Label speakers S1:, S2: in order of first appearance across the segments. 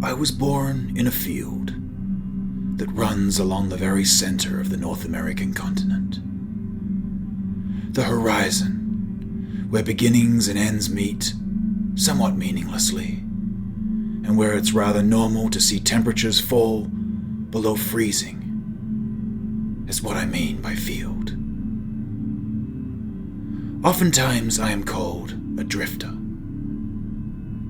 S1: I was born in a field that runs along the very center of the North American continent. The horizon, where beginnings and ends meet, somewhat meaninglessly, and where it's rather normal to see temperatures fall below freezing, is what I mean by field. Oftentimes I am called a drifter.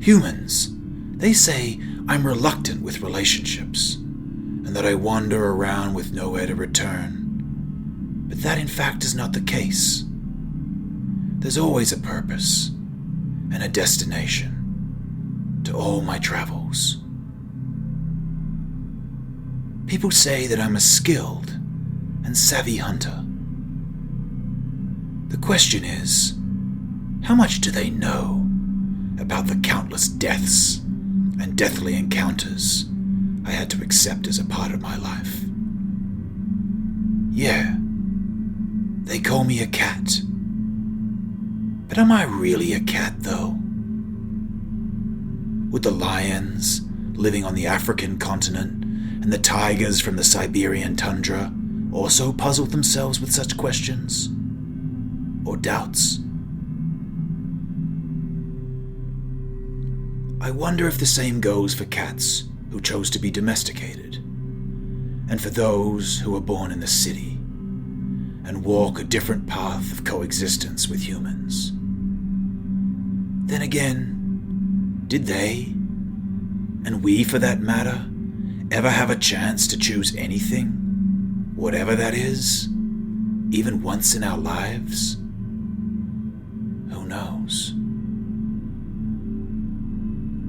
S1: Humans, they say I'm reluctant with relationships, and that I wander around with nowhere to return. But that in fact is not the case. There's always a purpose and a destination to all my travels. People say that I'm a skilled and savvy hunter. The question is, how much do they know about the countless deaths and deathly encounters I had to accept as a part of my life? Yeah, they call me a cat. But am I really a cat, though? Would the lions living on the African continent and the tigers from the Siberian tundra also puzzle themselves with such questions? Or doubts? I wonder if the same goes for cats who chose to be domesticated, and for those who were born in the city and walk a different path of coexistence with humans. Then again, did they, and we for that matter, ever have a chance to choose anything, whatever that is, even once in our lives? Who knows?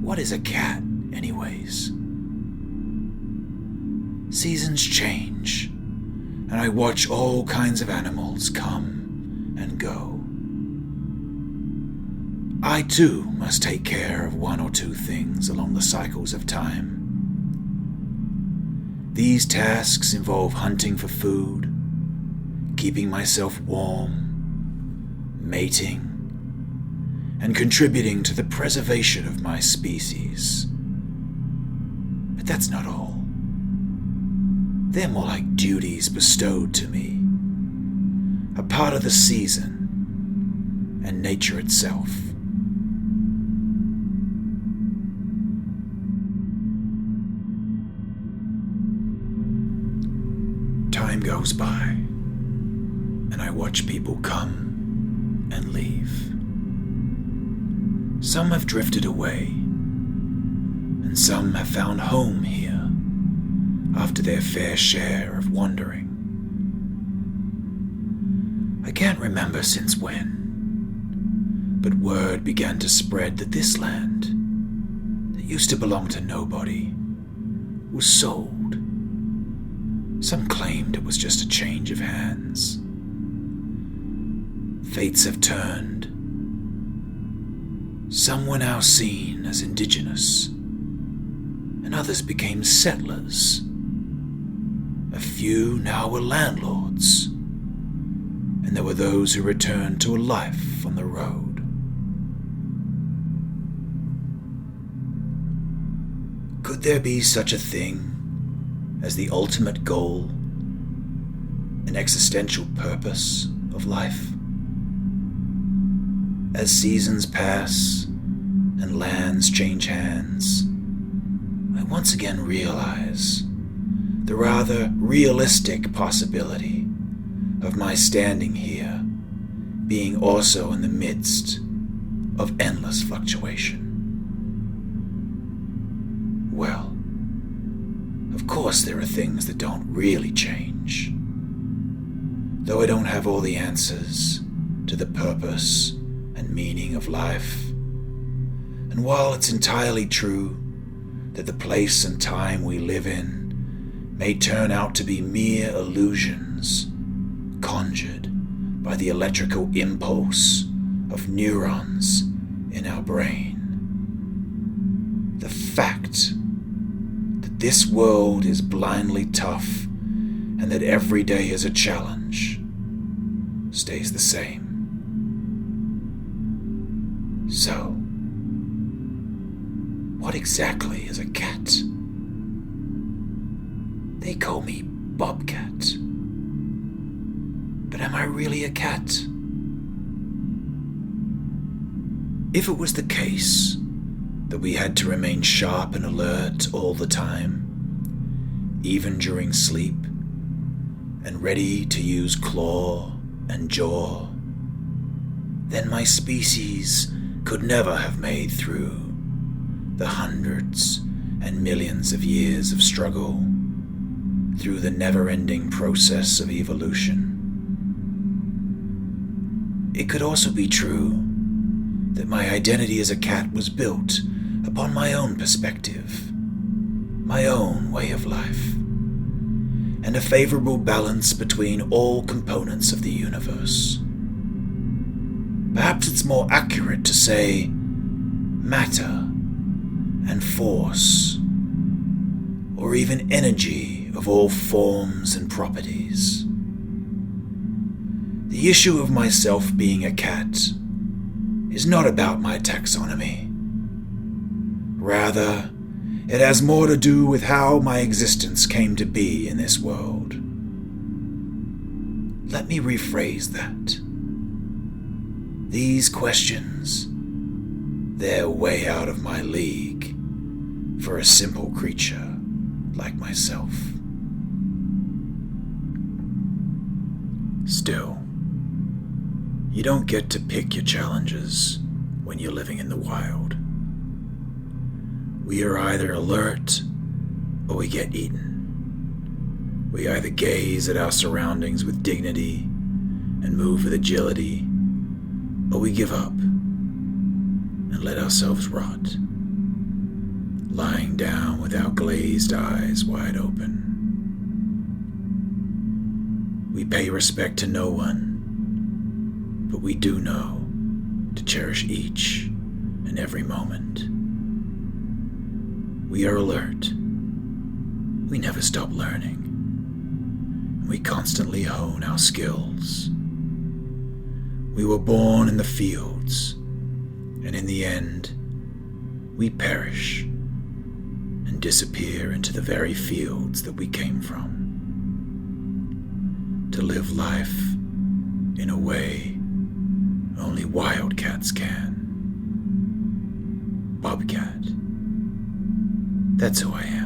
S1: What is a cat, anyways? Seasons change, and I watch all kinds of animals come and go. I too must take care of one or two things along the cycles of time. These tasks involve hunting for food, keeping myself warm, mating, and contributing to the preservation of my species. But that's not all. They're more like duties bestowed to me, a part of the season and nature itself. Time goes by, and I watch people come and leave. Some have drifted away, and some have found home here after their fair share of wandering. I can't remember since when, but word began to spread that this land, that used to belong to nobody, was sold. Some claimed it was just a change of hands. Fates have turned. Some were now seen as indigenous, and others became settlers. A few now were landlords, and there were those who returned to a life on the road. Could there be such a thing as the ultimate goal, an existential purpose of life? As seasons pass and lands change hands, I once again realize the rather realistic possibility of my standing here being also in the midst of endless fluctuation. Well, of course there are things that don't really change, though I don't have all the answers to the purpose and meaning of life. And while it's entirely true that the place and time we live in may turn out to be mere illusions conjured by the electrical impulse of neurons in our brain, the fact that this world is blindly tough and that every day is a challenge stays the same. What exactly is a cat? They call me BOBCAT. But am I really a cat? If it was the case that we had to remain sharp and alert all the time, even during sleep, and ready to use claw and jaw, then my species could never have made through the hundreds and millions of years of struggle, through the never-ending process of evolution. It could also be true that my identity as a cat was built upon my own perspective, my own way of life, and a favorable balance between all components of the universe. Perhaps it's more accurate to say matter and force, or even energy of all forms and properties. The issue of myself being a cat is not about my taxonomy. Rather, it has more to do with how my existence came to be in this world. Let me rephrase that. These questions, they're way out of my league for a simple creature like myself. Still, you don't get to pick your challenges when you're living in the wild. We are either alert or we get eaten. We either gaze at our surroundings with dignity and move with agility, or we give up and let ourselves rot, lying down with our glazed eyes wide open. We pay respect to no one, but we do know to cherish each and every moment. We are alert. We never stop learning. We constantly hone our skills. We were born in the fields, and in the end, we perish and disappear into the very fields that we came from. To live life in a way only wildcats can. BOBCAT. That's who I am.